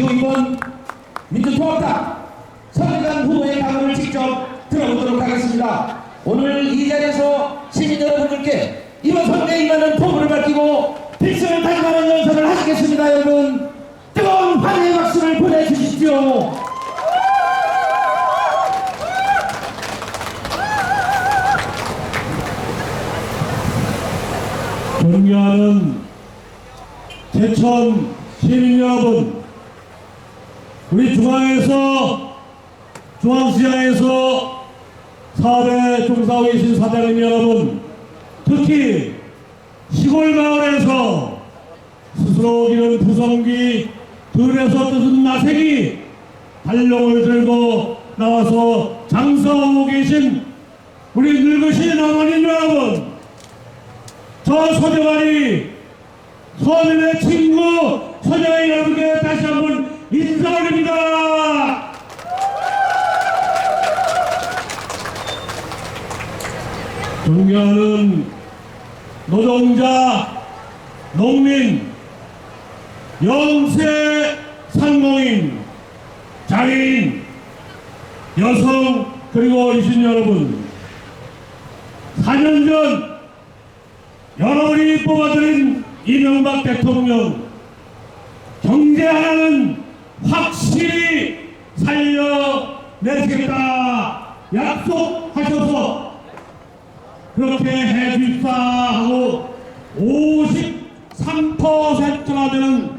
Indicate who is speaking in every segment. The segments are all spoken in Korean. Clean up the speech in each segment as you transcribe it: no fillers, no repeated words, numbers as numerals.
Speaker 1: 지금 이번 민주통합당 선대관 후보의 당을 직접 들어보도록 하겠습니다. 오늘 이 자리에서 시민 여러분들께 이번 선거에 임하는 포부를 밝히고 필승을 다짐하는 연설을 하시겠습니다. 여러분 뜨거운 환호의 박수를 보내주십시오.
Speaker 2: 존경하는 제천 시민 여러분, 우리 중앙시장에서 사업에 종사하고 계신 사장님 여러분, 특히 시골 마을에서 스스로 기른 부성기 들에서 뜯은 나생이 달력을 들고 나와서 장사하고 계신 우리 늙으신 어머님 여러분, 저 서정환이 서민의 친구 서정환 여러분께 다시 한번 인사드립니다. 존경하는 노동자, 농민, 영세 상공인, 장애인, 여성 그리고 어르신 여러분, 4년 전 여러분이 뽑아드린 이명박 대통령 경제 하나는 확실히 살려내시겠다 약속하셔서 그렇게 해주십사 하고 53%나 되는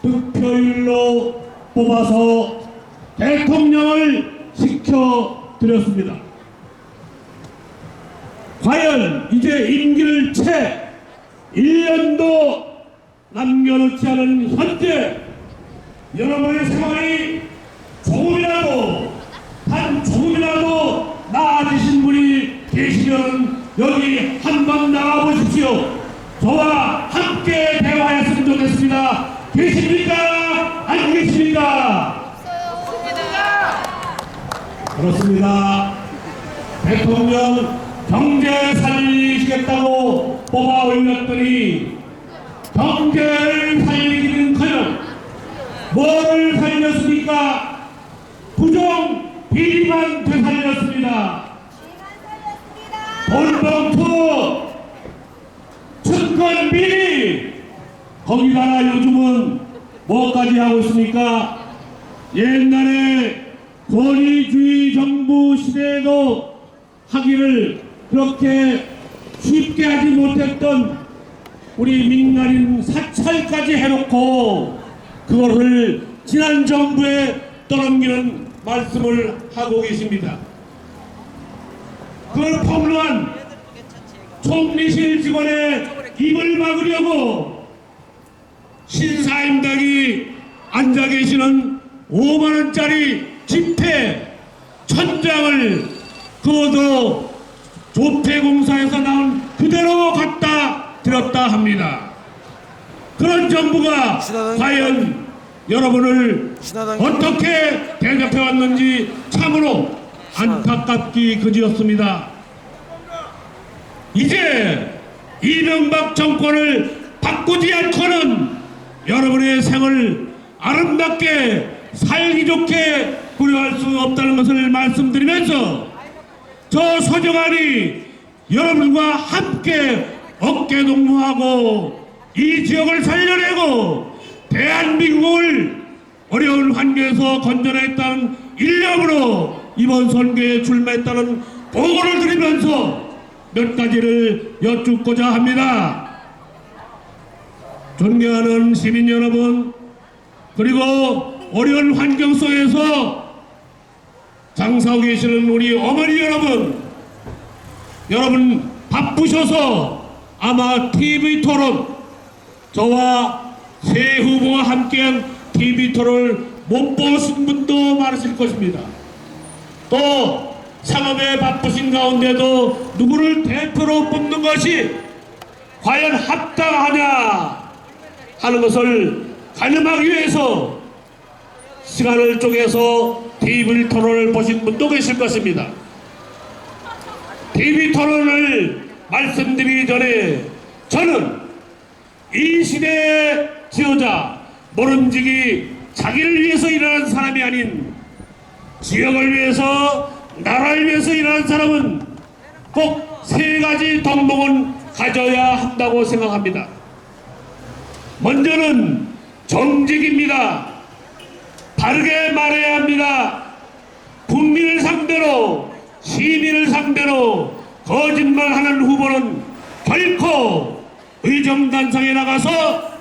Speaker 2: 득표율로 뽑아서 대통령을 시켜드렸습니다. 과연 이제 임기를 채 1년도 남겨놓지 않은 현재 여러분의 생활이 조금이라도 나아지신 분이 계시면 여기 한번 나와보십시오. 저와 함께 대화했으면 좋겠습니다. 계십니까? 안 계십니까? 그렇습니다. 대통령 경제 살리시겠다고 뽑아 올렸더니 경제를 살리기는커녕 뭐를 살렸습니까? 부정 비리만 되살렸습니다. 돈봉투, 증권 비리, 거기다가 요즘은 뭐까지 하고 있습니까? 옛날에 권위주의 정부 시대에도 하기를 그렇게 쉽게 하지 못했던 우리 민간인 사찰까지 해놓고 그거를 지난 정부에 떠넘기는 말씀을 하고 계십니다. 그걸 폭로한 총리실 직원의 입을 막으려고 신사임당이 앉아 계시는 5만원짜리 지폐 1000장을 그것도 조폐공사에서 나온 그대로 갖다 드렸다 합니다. 그런 정부가 과연 여러분을 어떻게 대접해왔는지 참으로 안타깝기 그지없습니다. 이제 이명박 정권을 바꾸지 않고는 여러분의 생을 아름답게 살기 좋게 꾸려갈 수 없다는 것을 말씀드리면서 저 서정환이 여러분과 함께 어깨동무하고 이 지역을 살려내고 대한민국을 어려운 환경에서 건져냈다는 일념으로 이번 선거에 출마했다는 보고를 드리면서 몇 가지를 여쭙고자 합니다. 존경하는 시민 여러분, 그리고 어려운 환경 속에서 장사하고 계시는 우리 어머니 여러분 바쁘셔서 아마 TV 토론, 저와 새 후보와 함께한 TV 토론을 못 보신 분도 많으실 것입니다. 또 상업에 바쁘신 가운데도 누구를 대표로 뽑는 것이 과연 합당하냐 하는 것을 가늠하기 위해서 시간을 쪼개서 TV 토론을 보신 분도 계실 것입니다. TV 토론을 말씀드리기 전에 저는 이 시대의 지도자, 모름지기 자기를 위해서 일어난 사람이 아닌 지역을 위해서, 나라를 위해서 일어난 사람은 꼭 세 가지 덕목은 가져야 한다고 생각합니다. 먼저는 정직입니다. 바르게 말해야 합니다. 국민을 상대로, 시민을 상대로 거짓말하는 후보는 결코 의정단상에 나가서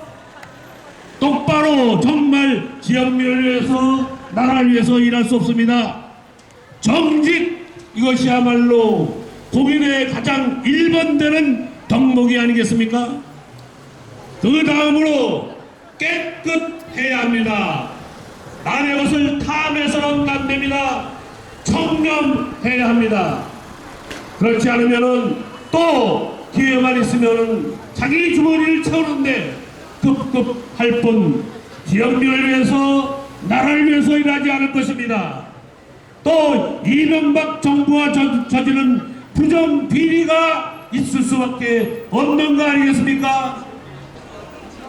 Speaker 2: 똑바로 정말 지역민을 위해서, 나라를 위해서 일할 수 없습니다. 정직, 이것이야말로 국민의 가장 1번되는 덕목이 아니겠습니까? 그 다음으로 깨끗해야 합니다. 남의 것을 탐해서는 안 됩니다. 청렴해야 합니다. 그렇지 않으면은 또 기회만 있으면은 자기 주머니를 채우는데 급급할 뿐 지역민을 위해서, 나라를 위해서 일하지 않을 것입니다. 또 이명박 정부가 저지른 부정 비리가 있을 수밖에 없는 거 아니겠습니까?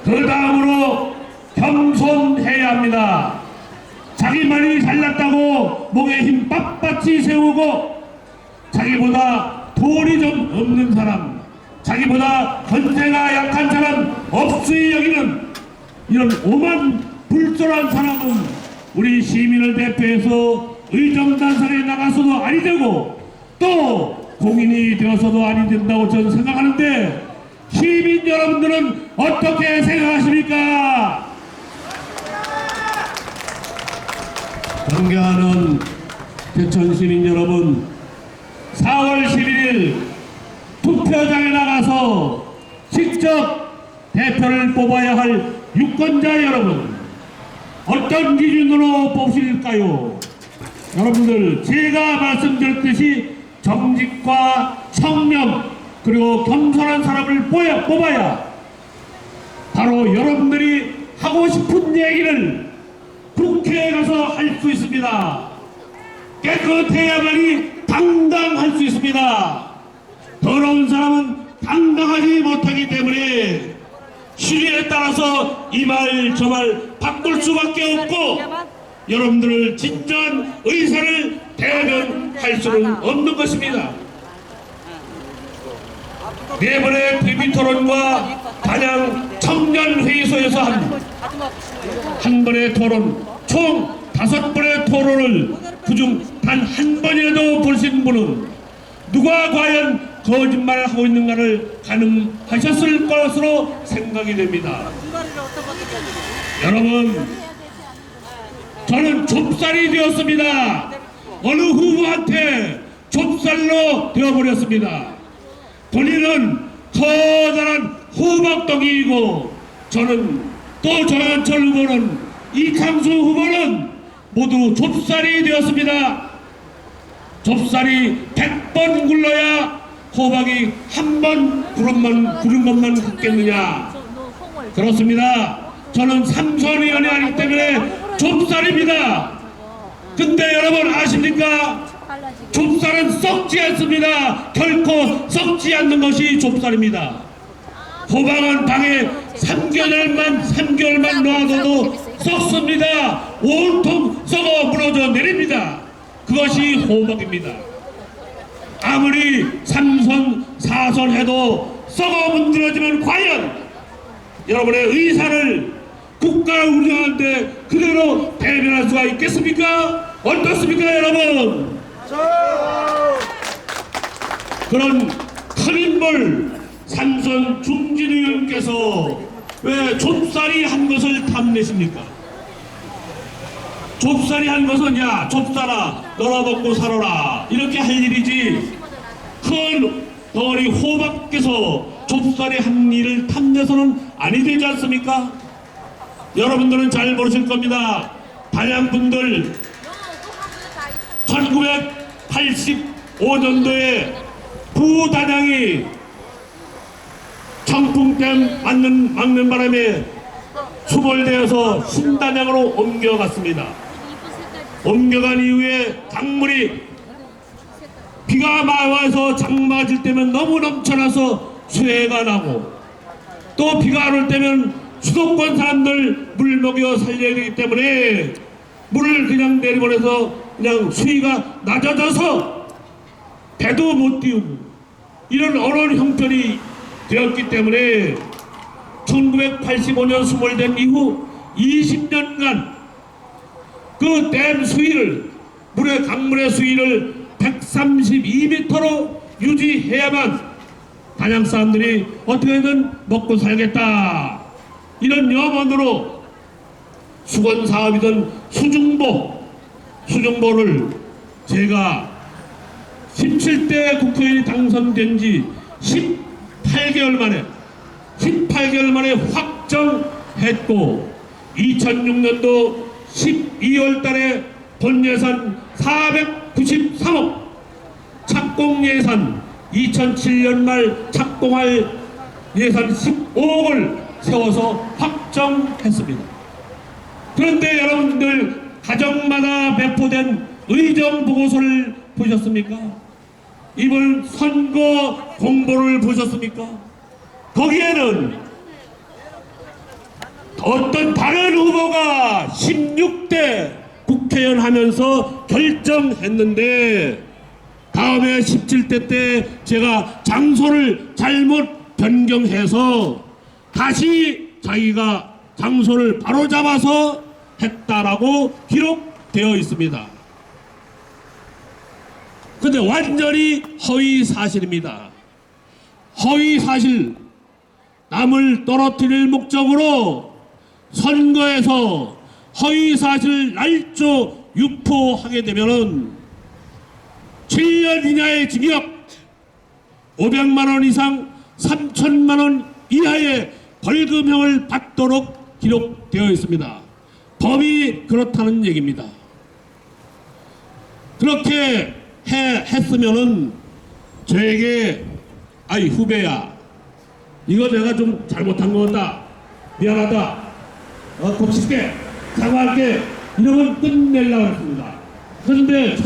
Speaker 2: 그 다음으로 겸손해야 합니다. 자기만이 잘났다고 목에 힘 빳빳이 세우고 자기보다 돈이 좀 없는 사람, 자기보다 건재가 약한 사람 없이 여기는 이런 오만 불솔한 사람은 우리 시민을 대표해서 의정단선에 나가서도 아니 되고 또 공인이 되어서도 아니 된다고 저는 생각하는데, 시민 여러분들은 어떻게 생각하십니까? 존경하는 대천 시민 여러분, 4월 11일 투표장에 나가서 직접 대표를 뽑아야 할 유권자 여러분, 어떤 기준으로 뽑으실까요? 여러분들, 제가 말씀드렸듯이 정직과 청렴 그리고 겸손한 사람을 뽑아야 바로 여러분들이 하고 싶은 얘기를 국회에 가서 할 수 있습니다. 깨끗해야만이 당당할 수 있습니다. 더러운 사람은 당당하지 못하기 때문에 시리에 따라서 이 말 저 말 바꿀 수밖에 없고 여러분들을 진정한 의사를 대변할 수는 없는 것입니다. 네번의 TV토론과 단양 청년회의소에서 한 번의 토론, 총 5번의 토론을 그중 단 한 번이라도 보신 분은 누가 과연 거짓말을 하고 있는가를 가늠하셨을 것으로 생각이 됩니다. 여러분, 저는 좁쌀이 되었습니다. 어느 후보한테 좁쌀로 되어버렸습니다. 본인은 커다란 호박덩이이고 저는 또 정한철 후보는 이창수 후보는 모두 좁쌀이 되었습니다. 좁쌀이 100번 굴러야 호박이 한 번 구른 것만 굵겠느냐? 그렇습니다. 저는 삼선위원이 아니기 때문에 좁쌀입니다. 근데 여러분 아십니까? 좁쌀은 썩지 않습니다. 결코 썩지 않는 것이 좁쌀입니다. 호박은 방에 3개월만 놔둬도 썩습니다. 온통 썩어 무너져 내립니다. 그것이 호박입니다. 아무리 3선 4선 해도 썩어 문드러지면 과연 여러분의 의사를 국가를 운영하는데 그대로 대변할 수가 있겠습니까? 어떻습니까 여러분? 그런 큰 인물 삼선 중진 의원께서 왜 좁쌀이 한 것을 탐내십니까? 좁쌀이 한 것은 야 좁쌀아 너나 먹고 살아라 이렇게 할 일이지, 큰 덩어리 호박께서 좁쌀이 한 일을 탐내서는 아니 되지 않습니까? 여러분들은 잘 모르실 겁니다. 단양분들 1985년도에 부단양이 청풍댐 막는 바람에 수몰되어서 신단양으로 옮겨갔습니다. 옮겨간 이후에 강물이 비가 와서 장마질 때면 너무 넘쳐나서 수해가 나고 또 비가 안 올 때면 수도권 사람들 물 먹여 살려야 되기 때문에 물을 그냥 내리보내서 그냥 수위가 낮아져서 배도 못 띄우고 이런 어려운 형편이 되었기 때문에 1985년 수몰된 이후 20년간 그 댐 수위를 강물의 수위를 132m로 유지해야만 단양 사람들이 어떻게든 먹고 살겠다 이런 염원으로 수건사업이든 수중보를 제가 17대 국회의원이 당선된 지 18개월 만에 확정했고 2006년도 12월 달에 본예산 493억 착공예산 2007년 말 착공할 예산 15억을 세워서 확정했습니다. 그런데 여러분들 가정마다 배포된 의정보고서를 보셨습니까? 이번 선거 공보를 보셨습니까? 거기에는 어떤 다른 후보가 16대 국회의원 하면서 결정했는데 다음에 17대 때 제가 장소를 잘못 변경해서 다시 자기가 장소를 바로 잡아서 했다라고 기록되어 있습니다. 근데 완전히 허위 사실입니다. 허위 사실, 남을 떨어뜨릴 목적으로 선거에서 허위 사실 날조 유포하게 되면은 7년 이하의 징역, 500만 원 이상 3천만 원 이하의 벌금형을 받도록 기록되어 있습니다. 법이 그렇다는 얘기입니다. 그렇게 했으면은 저에게 아이 후배야, 이거 내가 좀 잘못한 거 같다, 미안하다, 고칠게, 사과할게, 이러면 끝내려고 했습니다. 그런데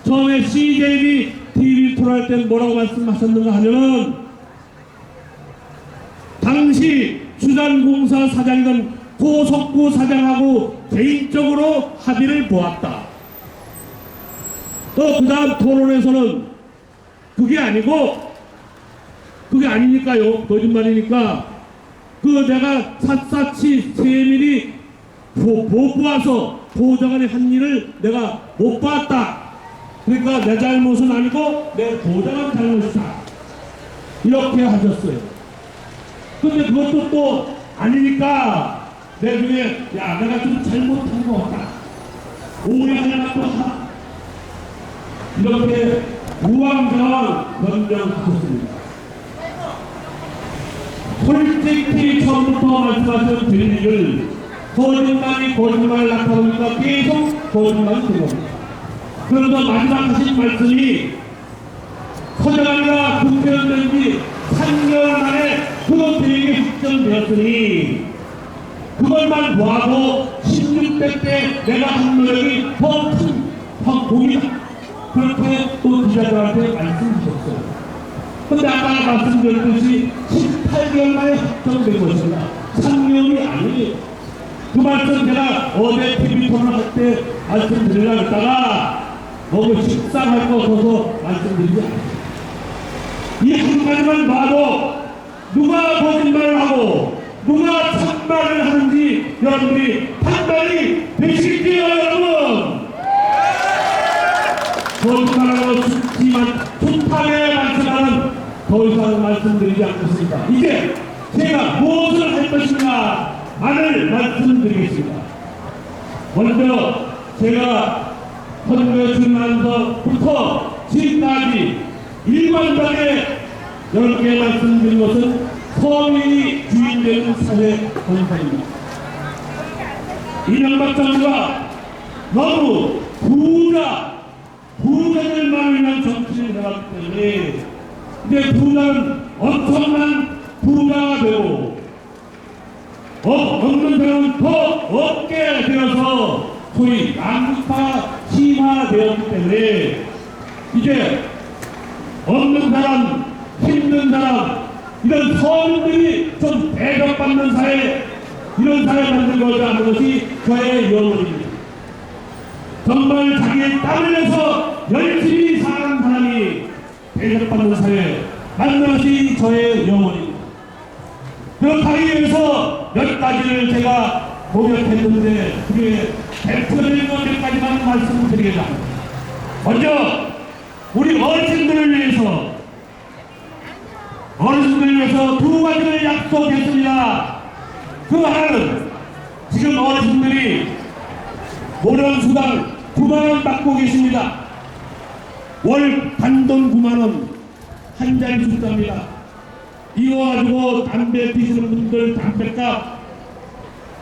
Speaker 2: 처음에 CJB TV 토론할 때 뭐라고 말씀하셨는가 하면은 당시 수산공사 사장이던 고석구 사장하고 개인적으로 합의를 보았다. 또 그 다음 토론에서는 그게 아니니까요, 거짓말이니까 내가 샅샅이 세밀히 못 보아서 보좌관이 한 일을 내가 못 봤다. 그러니까 내 잘못은 아니고 내 보좌관 잘못이다, 이렇게 하셨어요. 근데 그것도 또 아니니까 내 중에 야, 내가 좀 잘못한 것 같다, 오해하려나 또 하다, 이렇게 우왕좌왕 변명하셨습니다. 솔직히 처음부터 말씀하신 드린 일을 거짓말 나타나니까 계속 거짓말이 되고, 그러면서 마지막 하신 말씀이 서장하니가 국회의원 된 지 3개월 만에 그것 대행이 확정되었으니 그것만 보아도 16대 때 내가 한 노력이 더 큰 공이다, 그렇게 또 기자들한테 말씀하셨어요. 근데 아까 말씀드렸듯이 18개월 만에 확정된 것입니다. 3개월이 아니에요. 그 말씀 제가 어제 TV 토론할 때 말씀드리려고 했다가 식상할 거 없어서 말씀드리지 않습니다. 이 한 가지만 봐도 누가 거짓말을 하고 누가 참말을 하는지 여러분들이 판단이 되실게요, 여러분. 거짓말하고 숱하게 말씀하는 더 이상 말씀드리지 않겠습니다. 이제 제가 무엇을 할 것인가 만을 말씀드리겠습니다. 먼저 제가 선거에 출마하면서부터 지금까지 일관되게 여러분께 말씀드린 것은 서민이 주인되는 사회 건설입니다. 이명박 정부가 너무 부자들만을 위한 정치를 해왔기 때문에 이제 부자는 엄청난 부자가 되고 없는 사람은 더 없게 되어서 소위 양극화 심화되었기 때문에 이제 없는 사람, 힘든 사람, 이런 서민들이 좀 대접받는 사회, 이런 사회 만들고자 하는 것이 저의 영혼입니다. 정말 자기의 땀을 내서 열심히 사는 사람이 대접받는 사회 만드는 것이 저의 영혼입니다. 그렇다기 위해서 몇 가지를 제가 고백했는데 그게 대표적인 몇 가지만 말씀드리겠습니다. 먼저 우리 어르신들을 위해서 두 가지를 약속했습니다. 그 하나는 지금 어르신들이 노령수당 9만원 받고 계십니다. 월 단돈 9만원 한 잔 숫자입니다. 이거 가지고 담배 피시는 분들 담배값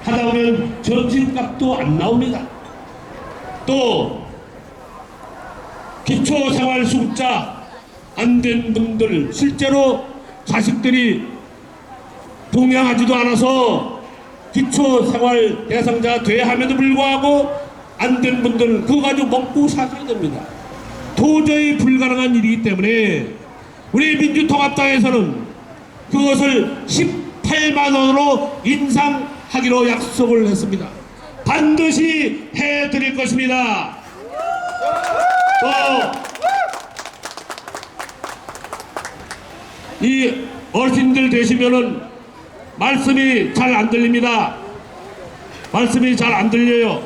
Speaker 2: 하다 보면 점심값도 안 나옵니다. 또 기초생활수급자 안 된 분들 실제로 자식들이 동양하지도 않아서 기초생활 대상자 돼야 함에도 불구하고 안 된 분들 그거 가지고 먹고 사셔야 됩니다. 도저히 불가능한 일이기 때문에 우리 민주통합당에서는 그것을 18만원으로 인상하기로 약속을 했습니다. 반드시 해드릴 것입니다. 또 이 어르신들 되시면은 말씀이 잘 안 들립니다. 말씀이 잘 안 들려요.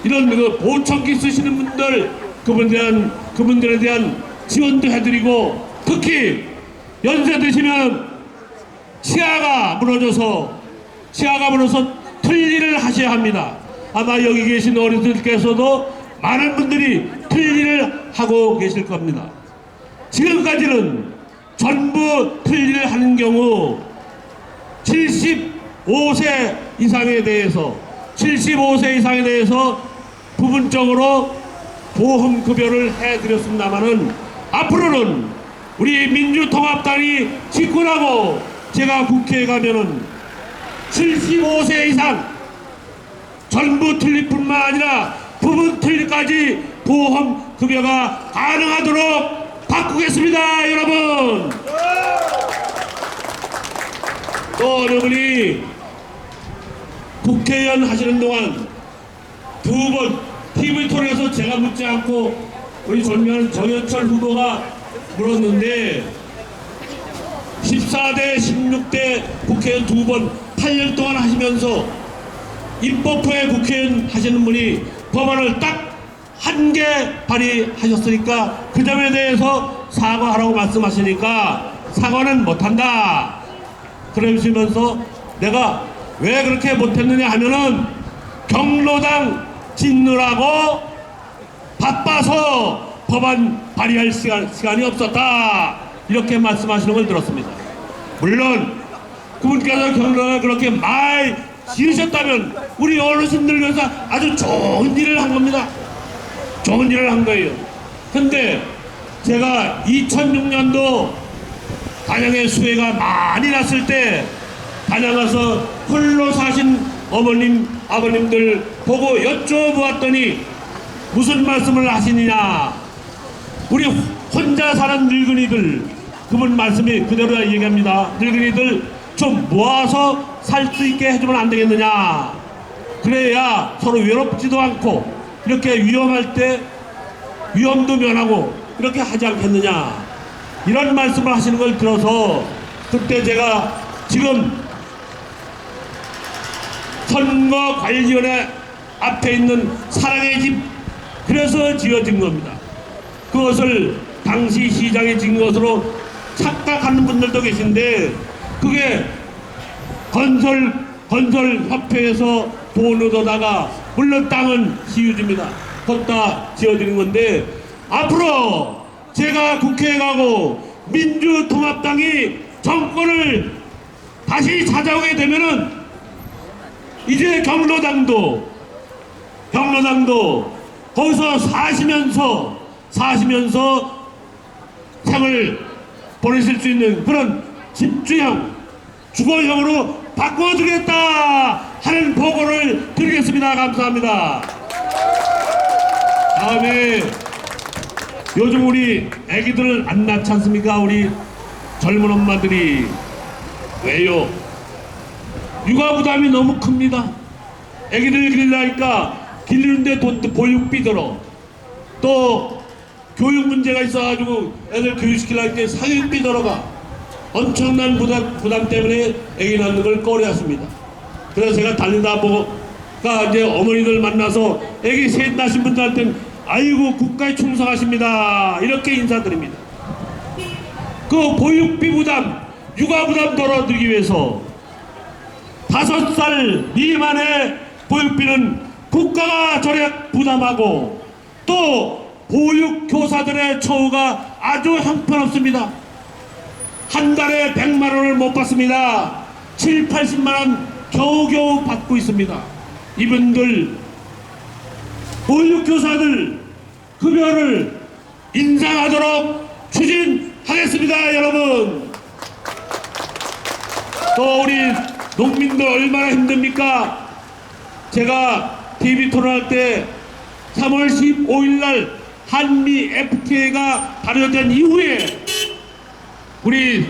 Speaker 2: 이런 보청기 쓰시는 분들 그분들에 대한 지원도 해드리고 특히 연세 드시면 치아가 무너져서 틀니를 하셔야 합니다. 아마 여기 계신 어르신들께서도 많은 분들이 틀니를 하고 계실 겁니다. 지금까지는 전부 틀니를 하는 경우 75세 이상에 대해서 부분적으로 보험급여를 해드렸습니다마는 앞으로는 우리 민주통합당이 집권하고 제가 국회에 가면은 75세 이상 전부 틀니뿐만 아니라 부분 틀니까지 보험급여가 가능하도록 바꾸겠습니다, 여러분. 또 여러분이 국회의원 하시는 동안 두 번 TV 토론에서 제가 묻지 않고 우리 존경하는 정현철 후보가 물었는데 14대 16대 국회의원 두 번 8년 동안 하시면서 입법부의 국회의원 하시는 분이 법안을 딱 한 개 발의하셨으니까 그 점에 대해서 사과하라고 말씀하시니까 사과는 못한다. 그러시면서 내가 왜 그렇게 못했느냐 하면은 경로당 짓느라고 바빠서 법안 발의할 시간이 없었다. 이렇게 말씀하시는 걸 들었습니다. 물론 그분께서 경로당을 그렇게 많이 지으셨다면 우리 어르신들 위해서 아주 좋은 일을 한 겁니다. 좋은 일을 한 거예요. 근데 제가 2006년도 단양에 수해가 많이 났을 때 단양 가서 홀로 사신 어머님, 아버님들 보고 여쭤보았더니 무슨 말씀을 하시느냐. 우리 혼자 사는 늙은이들, 그분 말씀이 그대로 얘기합니다. 늙은이들 좀 모아서 살 수 있게 해주면 안 되겠느냐. 그래야 서로 외롭지도 않고 이렇게 위험할 때 위험도 면하고 이렇게 하지 않겠느냐. 이런 말씀을 하시는 걸 들어서 그때 제가 지금 선거관리위원회 앞에 있는 사랑의 집, 그래서 지어진 겁니다. 그것을 당시 시장에 지은 것으로 착각하는 분들도 계신데 그게 건설협회에서 돈을 얻어다가 물론 땅은 시유지입니다. 걷다 지어지는 건데 앞으로 제가 국회에 가고 민주통합당이 정권을 다시 찾아오게 되면은 이제 경로당도 거기서 사시면서 생을 보내실 수 있는 그런 집주형, 주거형으로 바꿔주겠다 하는 보고를 드리겠습니다. 감사합니다. 다음에 요즘 우리 애기들 안 낳지 않습니까? 우리 젊은 엄마들이 왜요? 육아 부담이 너무 큽니다. 애기를 기르려니까 기르는데 돈도 보육비 들어. 또 교육 문제가 있어가지고 애들 교육시키려니까 사교육비 들어가. 엄청난 부담 때문에 애기 낳는 걸 꺼려했습니다. 그래서 제가 달리다 보니까 이제 어머니들 만나서 애기 셋 낳으신 분들한테는 아이고 국가에 충성하십니다 이렇게 인사드립니다. 그 보육비 부담, 육아 부담 덜어드리기 위해서 5살 미만의 보육비는 국가가 절약 부담하고 또 보육교사들의 처우가 아주 형편없습니다. 한 달에 100만 원을 못 받습니다. 7, 80만 원 겨우겨우 받고 있습니다. 이분들 보육교사들 급여를 인상하도록 추진하겠습니다. 여러분, 또 우리 농민들 얼마나 힘듭니까? 제가 TV 토론할 때 3월 15일 날 한미 FTA가 발효된 이후에 우리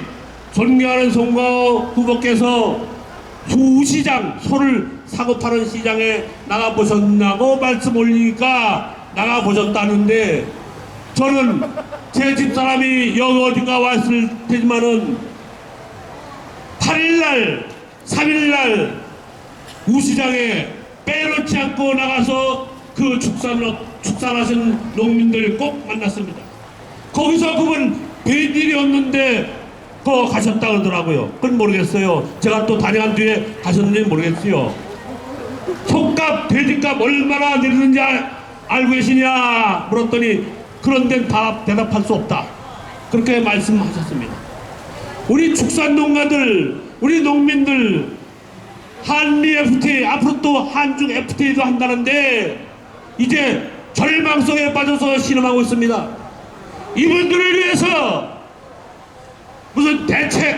Speaker 2: 존경하는 송가호 후보께서 소시장, 소를 사고 파는 시장에 나가보셨냐고 말씀 올리니까 나가보셨다는데, 저는 제 집사람이 여기 어딘가 왔을 테지만은 8일날 3일날 우시장에 빼놓지 않고 나가서 그 축산하신 농민들 꼭 만났습니다. 거기서 그분 뵐일이 없는데 가셨다 그러더라고요. 그건 모르겠어요. 제가 또 다녀간 뒤에 가셨는지 모르겠어요. 속값, 돼지값 얼마나 내리는지 알고 계시냐 물었더니 그런 데는 대답할 수 없다, 그렇게 말씀하셨습니다. 우리 축산농가들, 우리 농민들 한미 FTA, 앞으로 또 한중 FTA도 한다는데 이제 절망 속에 빠져서 신음하고 있습니다. 이분들을 위해서 무슨 대책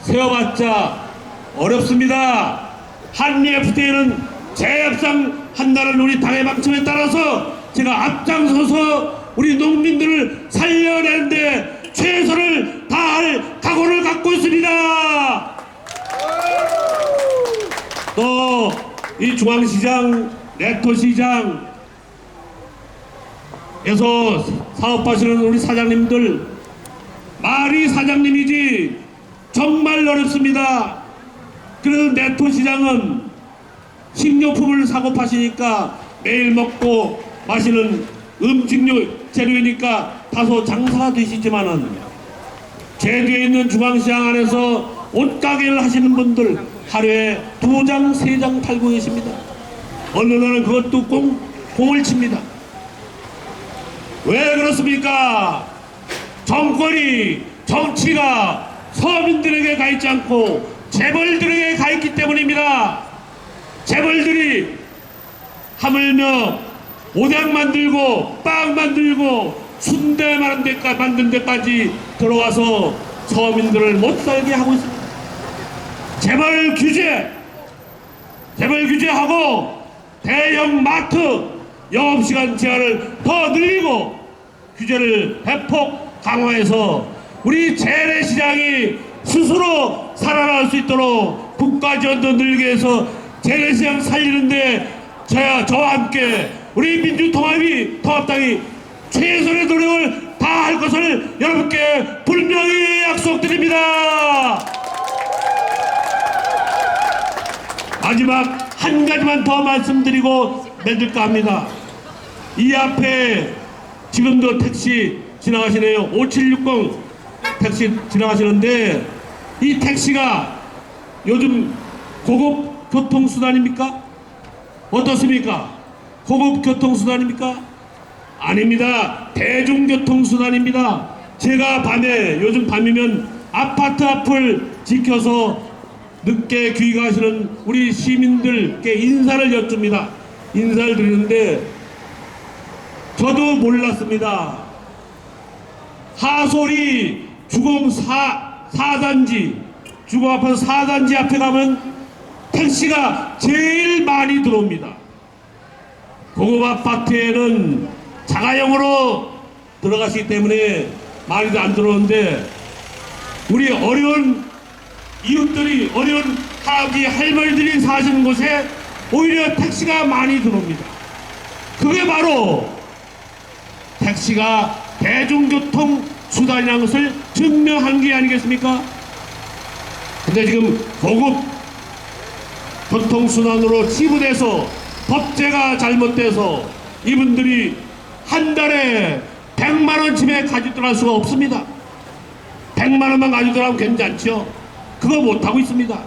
Speaker 2: 세워봤자 어렵습니다. 한미 FTA는 재협상 한다는 우리 당의 방침에 따라서 제가 앞장서서 우리 농민들을 살려내는데 최선을 다할 각오를 갖고 있습니다. 또 이 중앙시장, 내토시장에서 사업하시는 우리 사장님들, 말이 사장님이지 정말 어렵습니다. 그래서 내토시장은 식료품을 사고 파시니까 매일 먹고 마시는 음식료 재료이니까 다소 장사가 되시지만은 제주에 있는 중앙시장 안에서 옷가게를 하시는 분들 하루에 2장, 3장 팔고 계십니다. 어느 날은 그것도 공을 칩니다. 왜 그렇습니까? 정권이, 정치가 서민들에게 가 있지 않고 재벌들에게 가 있기 때문입니다. 재벌들이 하물며 오뎅 만들고 빵 만들고 순대 만든 데까지 들어와서 서민들을 못 살게 하고 있습니다. 재벌 규제하고 대형 마트 영업시간 제한을 더 늘리고 규제를 대폭 강화해서 우리 재래시장이 스스로 살아날 수 있도록 국가 지원도 늘게 해서 재래시장 살리는데 저와 함께 우리 민주통합당이 최선의 노력을 다할 것을 여러분께 분명히 약속드립니다. 마지막 한 가지만 더 말씀드리고 맺을까 합니다. 이 앞에 지금도 택시 지나가시네요. 5760 택시 지나가시는데 이 택시가 요즘 고급 교통수단입니까? 어떻습니까? 고급 교통수단입니까? 아닙니다. 대중교통수단입니다. 제가 요즘 밤이면 아파트 앞을 지켜서 늦게 귀가하시는 우리 시민들께 인사를 여쭙니다. 인사를 드리는데 저도 몰랐습니다. 하솔이 주공 4단지, 주공 아파트 4단지 앞에 가면 택시가 제일 많이 들어옵니다. 고급 아파트에는 자가용으로 들어가시기 때문에 많이도 안 들어오는데 우리 어려운 이웃들이, 어려운 할아버지 할머니들이 사시는 곳에 오히려 택시가 많이 들어옵니다. 그게 바로 택시가 대중교통 수단이라는 것을 증명한 게 아니겠습니까? 근데 지금 고급 교통수단으로 치부돼서 법제가 잘못돼서 이분들이 한 달에 100만원쯤에 가지고 수가 없습니다. 100만원만 가지고 하면 괜찮죠. 그거 못하고 있습니다.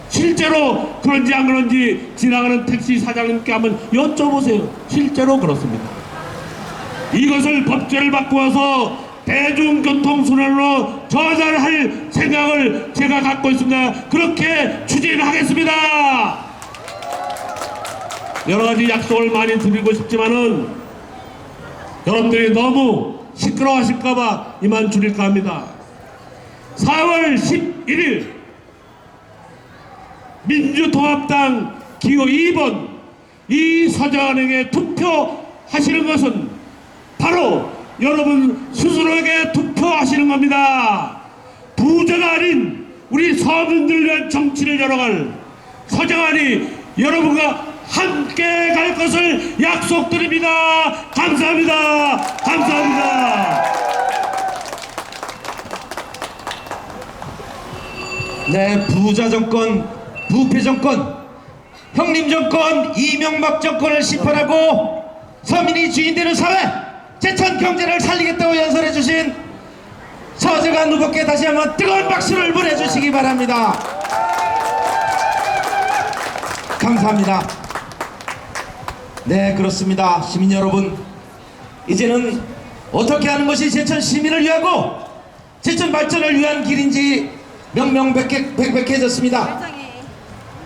Speaker 2: 실제로 그런지 안 그런지 지나가는 택시 사장님께 한번 여쭤보세요. 실제로 그렇습니다. 이것을 법제를 바꾸어서 대중교통수단으로 전환할 생각을 제가 갖고 있습니다. 그렇게 추진하겠습니다. 여러가지 약속을 많이 드리고 싶지만은 여러분들이 너무 시끄러워하실까봐 이만 줄일까 합니다. 4월 11일 민주통합당 기호 2번 이서장에게 투표하시는 것은 바로 여러분 스스로에게 투표하시는 겁니다. 부자가 아닌 우리 서민들 위한 정치를 열어갈 서장안이 여러분과 함께 갈 것을 약속드립니다. 감사합니다. 감사합니다.
Speaker 1: 네, 부자 정권, 부패 정권, 형님 정권, 이명박 정권을 심판하고 서민이 주인 되는 사회, 제천 경제를 살리겠다고 연설해 주신 서재관 후보께 다시 한번 뜨거운 박수를 보내주시기 바랍니다. 감사합니다. 네, 그렇습니다. 시민 여러분, 이제는 어떻게 하는 것이 제천 시민을 위하고 제천 발전을 위한 길인지 명명백백해졌습니다.